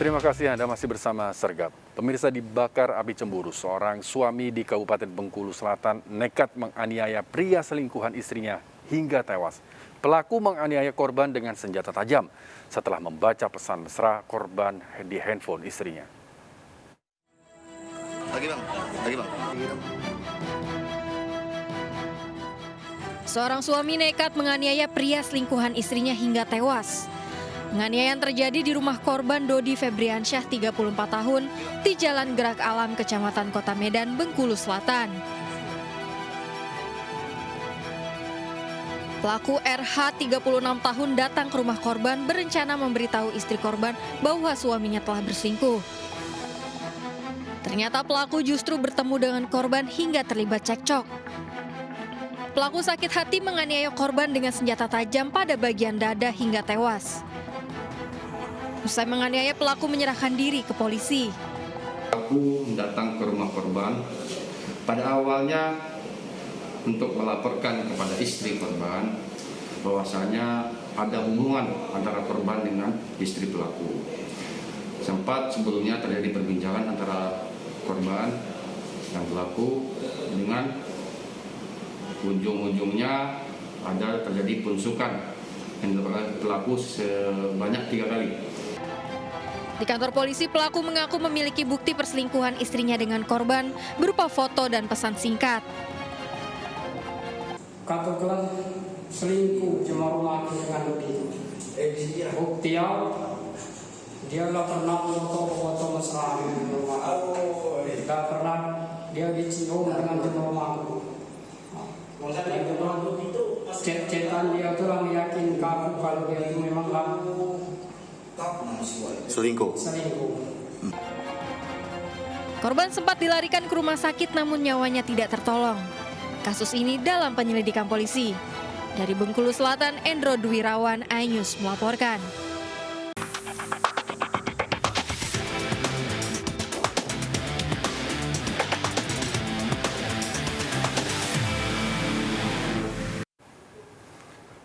Terima kasih Anda masih bersama Sergap. Pemirsa, dibakar api cemburu, seorang suami di Kabupaten Bengkulu Selatan nekat menganiaya pria selingkuhan istrinya hingga tewas. Pelaku menganiaya korban dengan senjata tajam setelah membaca pesan mesra korban di handphone istrinya. Lagi bang. Seorang suami nekat menganiaya pria selingkuhan istrinya hingga tewas. Penganiayaan terjadi di rumah korban Dodi Febriansyah, 34 tahun, di Jalan Gerak Alam, Kecamatan Kota Medan, Bengkulu Selatan. Pelaku RH, 36 tahun, datang ke rumah korban berencana memberitahu istri korban bahwa suaminya telah berselingkuh. Ternyata pelaku justru bertemu dengan korban hingga terlibat cekcok. Pelaku sakit hati menganiaya korban dengan senjata tajam pada bagian dada hingga tewas. Usai menganiaya, pelaku menyerahkan diri ke polisi. Pelaku datang ke rumah korban. Pada awalnya untuk melaporkan kepada istri korban bahwasanya ada hubungan antara korban dengan istri pelaku. Sempat sebelumnya terjadi perbincangan antara korban dan pelaku dengan ujung-ujungnya ada terjadi penusukan yang dilakukan pelaku sebanyak 3 kali. Di kantor polisi, pelaku mengaku memiliki bukti perselingkuhan istrinya dengan korban berupa foto dan pesan singkat. Katakanlah selingkuh cuma rumah dengan Dodi. Bukti dia nggak pernah foto mesra di rumah. Nggak pernah dia dicium dengan rumahku. Cetan dia tuh orang yakin kaku kalau dia itu memang Selingkuh. Korban sempat dilarikan ke rumah sakit namun nyawanya tidak tertolong. Kasus ini dalam penyelidikan polisi. Dari Bengkulu Selatan, Endro Dwirawan, iNews melaporkan.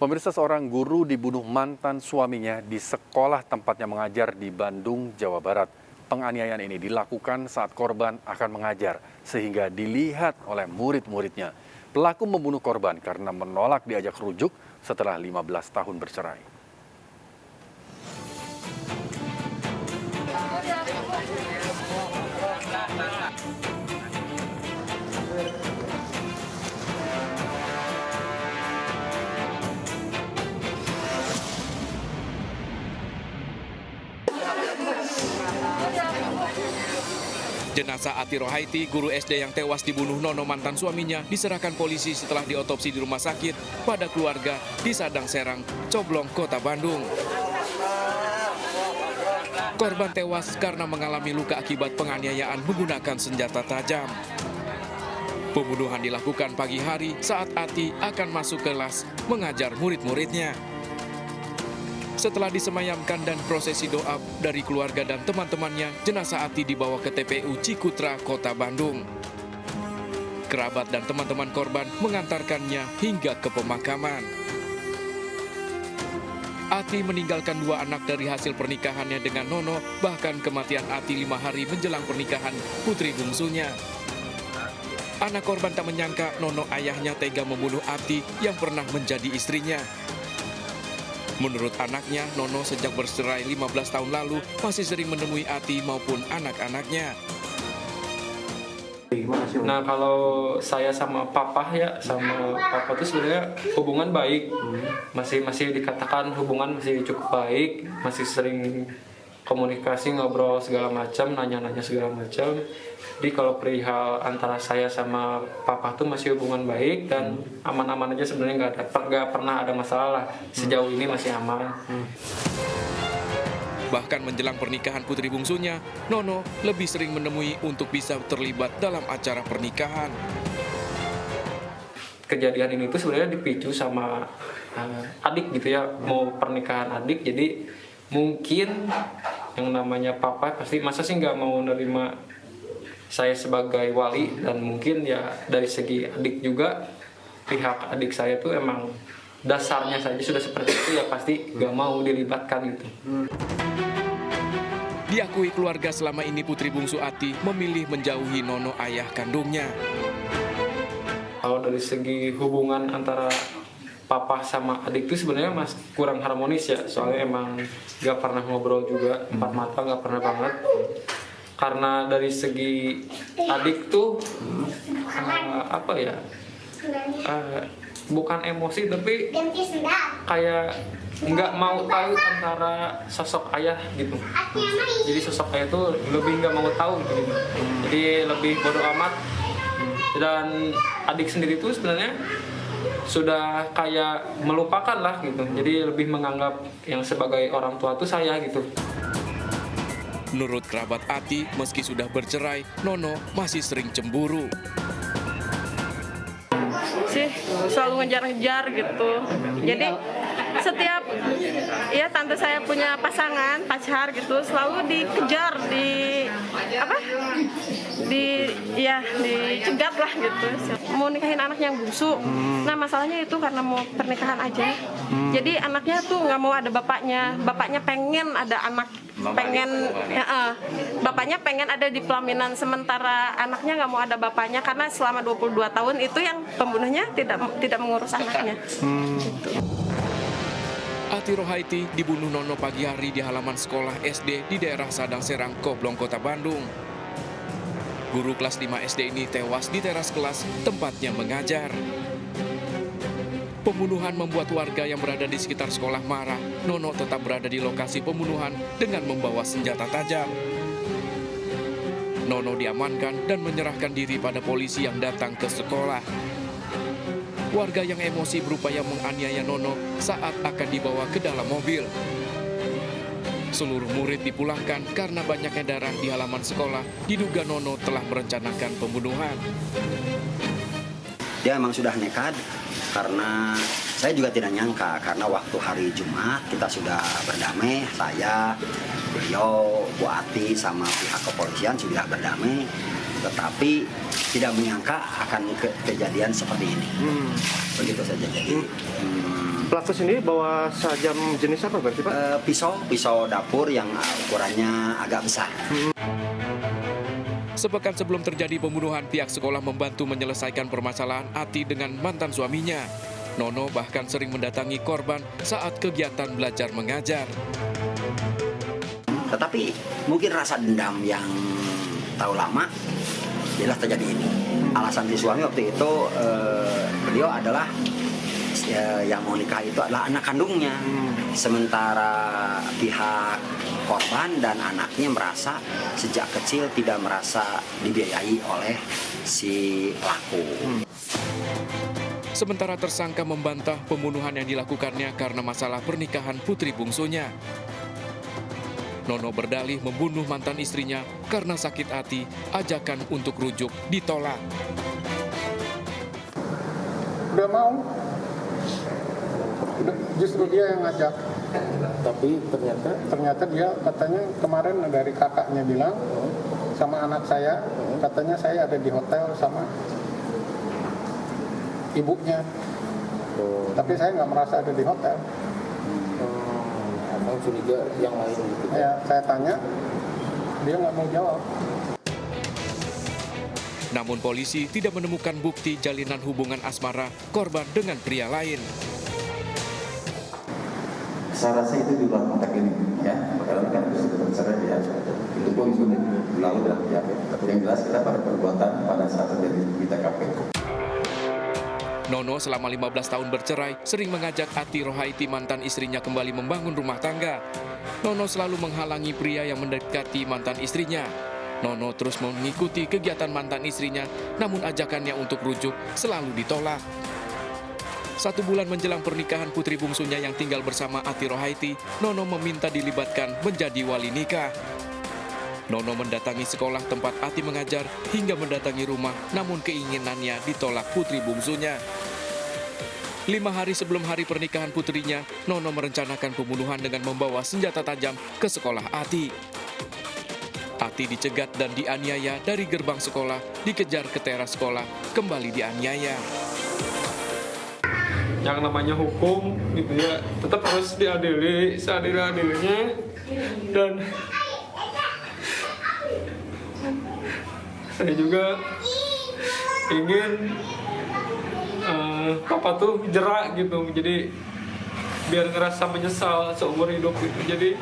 Pemirsa, seorang guru dibunuh mantan suaminya di sekolah tempatnya mengajar di Bandung, Jawa Barat. Penganiayaan ini dilakukan saat korban akan mengajar, sehingga dilihat oleh murid-muridnya. Pelaku membunuh korban karena menolak diajak rujuk setelah 15 tahun bercerai. Jenazah Ati Rohaiti, guru SD yang tewas dibunuh Nono mantan suaminya, diserahkan polisi setelah diotopsi di rumah sakit pada keluarga di Sadang Serang, Coblong, Kota Bandung. Korban tewas karena mengalami luka akibat penganiayaan menggunakan senjata tajam. Pembunuhan dilakukan pagi hari saat Ati akan masuk kelas mengajar murid-muridnya. Setelah disemayamkan dan prosesi doa dari keluarga dan teman-temannya, jenazah Ati dibawa ke TPU Cikutra, Kota Bandung. Kerabat dan teman-teman korban mengantarkannya hingga ke pemakaman. Ati meninggalkan 2 anak dari hasil pernikahannya dengan Nono, bahkan kematian Ati 5 hari menjelang pernikahan putri bungsunya. Anak korban tak menyangka Nono ayahnya tega membunuh Ati yang pernah menjadi istrinya. Menurut anaknya, Nono sejak bercerai 15 tahun lalu masih sering menemui Ati maupun anak-anaknya. Nah, kalau saya sama papa itu sebenarnya hubungan baik. Masih dikatakan hubungan masih cukup baik, masih sering komunikasi, ngobrol segala macam, nanya-nanya segala macam. Jadi kalau perihal antara saya sama papa tuh masih hubungan baik dan aman-aman aja, sebenarnya nggak pernah ada masalah lah. Sejauh ini masih aman. Bahkan menjelang pernikahan putri bungsunya, Nono lebih sering menemui untuk bisa terlibat dalam acara pernikahan. Kejadian ini tuh sebenarnya dipicu sama adik gitu ya, mau pernikahan adik. Jadi mungkin yang namanya papa pasti masa sih nggak mau nerima saya sebagai wali, dan mungkin ya dari segi adik juga, pihak adik saya tuh emang dasarnya saja sudah seperti itu ya pasti gak mau dilibatkan gitu. Diakui keluarga selama ini putri bungsu Ati memilih menjauhi Nono ayah kandungnya. Kalau dari segi hubungan antara papa sama adik itu sebenarnya mas kurang harmonis ya, soalnya emang gak pernah ngobrol juga, empat mata gak pernah banget. Karena dari segi adik tuh bukan emosi tapi kayak nggak mau tahu antara sosok ayah gitu. Jadi sosok ayah tuh lebih nggak mau tahu gitu. Jadi lebih bodo amat. Dan adik sendiri tuh sebenarnya sudah kayak melupakan lah gitu. Jadi lebih menganggap yang sebagai orang tua tuh saya gitu. Menurut kerabat Ati, meski sudah bercerai, Nono masih sering cemburu. Sih selalu ngejar-ngejar gitu. Jadi setiap tante saya punya pasangan pacar gitu selalu dikejar, dicegat lah gitu. Mau nikahin anak yang bungsu. Nah masalahnya itu karena mau pernikahan aja. Jadi anaknya tuh nggak mau ada bapaknya. Bapaknya pengen ada anak, bapaknya pengen ada di pelaminan, sementara anaknya nggak mau ada bapaknya karena selama 22 tahun itu yang pembunuhnya tidak mengurus anaknya. Gitu. Ati Rohaiti dibunuh Nono pagi hari di halaman sekolah SD di daerah Sadang Serang, Koblong, Kota Bandung. Guru kelas 5 SD ini tewas di teras kelas tempatnya mengajar. Pembunuhan membuat warga yang berada di sekitar sekolah marah. Nono tetap berada di lokasi pembunuhan dengan membawa senjata tajam. Nono diamankan dan menyerahkan diri pada polisi yang datang ke sekolah. Warga yang emosi berupaya menganiaya Nono saat akan dibawa ke dalam mobil. Seluruh murid dipulangkan karena banyaknya darah di halaman sekolah. Diduga Nono telah merencanakan pembunuhan. Dia memang sudah nekat karena saya juga tidak nyangka karena waktu hari Jumat kita sudah berdamai, saya, beliau, Bu Ati sama pihak kepolisian sudah berdamai, tetapi tidak menyangka akan kejadian seperti ini. Begitu saja jadi. Pelaku sendiri bawa sajam jenis apa berarti Pak? Pisau dapur yang ukurannya agak besar. Sepekan sebelum terjadi pembunuhan, pihak sekolah membantu menyelesaikan permasalahan Ati dengan mantan suaminya. Nono bahkan sering mendatangi korban saat kegiatan belajar mengajar. Tetapi mungkin rasa dendam yang tahu lama, jelas terjadi ini. Alasan si suami waktu itu, beliau adalah yang mau nikah itu adalah anak kandungnya. Sementara pihak korban dan anaknya merasa sejak kecil tidak merasa dibiayai oleh si pelaku. Sementara tersangka membantah pembunuhan yang dilakukannya karena masalah pernikahan putri bungsunya. Nono berdalih membunuh mantan istrinya karena sakit hati, ajakan untuk rujuk ditolak. Udah mau, justru dia yang ngajak. Tapi Ternyata dia katanya kemarin dari kakaknya bilang sama anak saya, katanya saya ada di hotel sama ibunya. Tapi saya nggak merasa ada di hotel. Atau curiga yang lain gitu. Ya, saya tanya, dia nggak mau jawab. Namun polisi tidak menemukan bukti jalinan hubungan asmara korban dengan pria lain. Saya rasa itu di luar konteks ini, ya. Karena kan sudah bercerai ya. Itu pun sudah lalu dan ya. Yang jelas kita pada perbuatan pada saat terjadi di TKP. Nono selama 15 tahun bercerai sering mengajak Ati Rohaiti mantan istrinya kembali membangun rumah tangga. Nono selalu menghalangi pria yang mendekati mantan istrinya. Nono terus mengikuti kegiatan mantan istrinya, namun ajakannya untuk rujuk selalu ditolak. 1 bulan menjelang pernikahan putri bungsunya yang tinggal bersama Ati Rohaiti, Nono meminta dilibatkan menjadi wali nikah. Nono mendatangi sekolah tempat Ati mengajar hingga mendatangi rumah, namun keinginannya ditolak putri bungsunya. 5 hari sebelum hari pernikahan putrinya, Nono merencanakan pembunuhan dengan membawa senjata tajam ke sekolah Ati. Ati dicegat dan dianiaya dari gerbang sekolah, dikejar ke teras sekolah, kembali dianiaya. yang namanya hukum gitu ya, tetap harus diadili seadil-adilnya. Dan saya juga ingin papa tuh jerak gitu, jadi biar ngerasa menyesal seumur hidup gitu. Jadi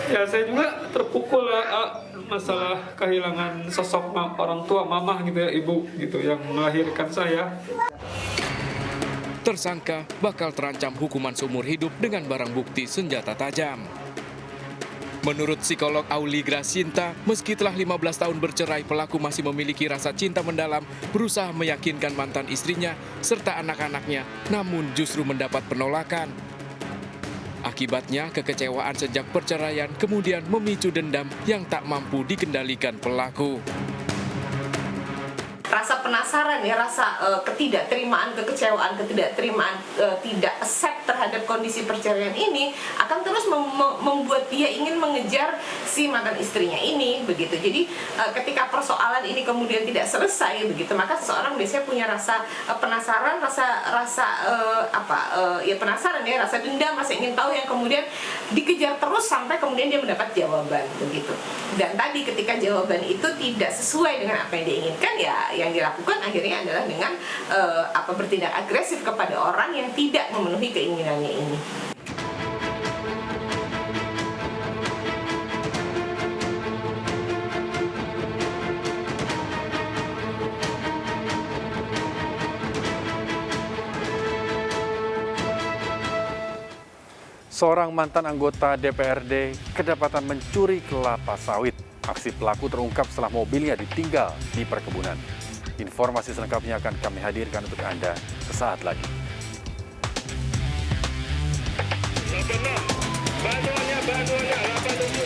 ya saya juga terpukul lah masalah kehilangan sosok orang tua, mama gitu ya, ibu gitu yang melahirkan saya. Tersangka bakal terancam hukuman seumur hidup dengan barang bukti senjata tajam. Menurut psikolog Auli Grasinta, meski telah 15 tahun bercerai, pelaku masih memiliki rasa cinta mendalam, berusaha meyakinkan mantan istrinya serta anak-anaknya, namun justru mendapat penolakan. Akibatnya, kekecewaan sejak perceraian kemudian memicu dendam yang tak mampu dikendalikan pelaku. Rasa penasaran ya, rasa ketidakterimaan, kekecewaan, ketidakterimaan, tidak accept terhadap kondisi perceraian ini akan terus membuat dia ingin mengejar si mantan istrinya ini begitu. Jadi ketika persoalan ini kemudian tidak selesai begitu, maka seseorang biasanya punya rasa penasaran, penasaran ya, rasa dendam, rasa ingin tahu yang kemudian dikejar terus sampai kemudian dia mendapat jawaban begitu. Dan tadi ketika jawaban itu tidak sesuai dengan apa yang dia inginkan, ya yang dilakukan akhirnya adalah dengan bertindak agresif kepada orang yang tidak memenuhi keinginannya ini. Seorang mantan anggota DPRD kedapatan mencuri kelapa sawit. Aksi pelaku terungkap setelah mobilnya ditinggal di perkebunan. Informasi selengkapnya akan kami hadirkan untuk Anda sesaat lagi. Bantuannya, 87.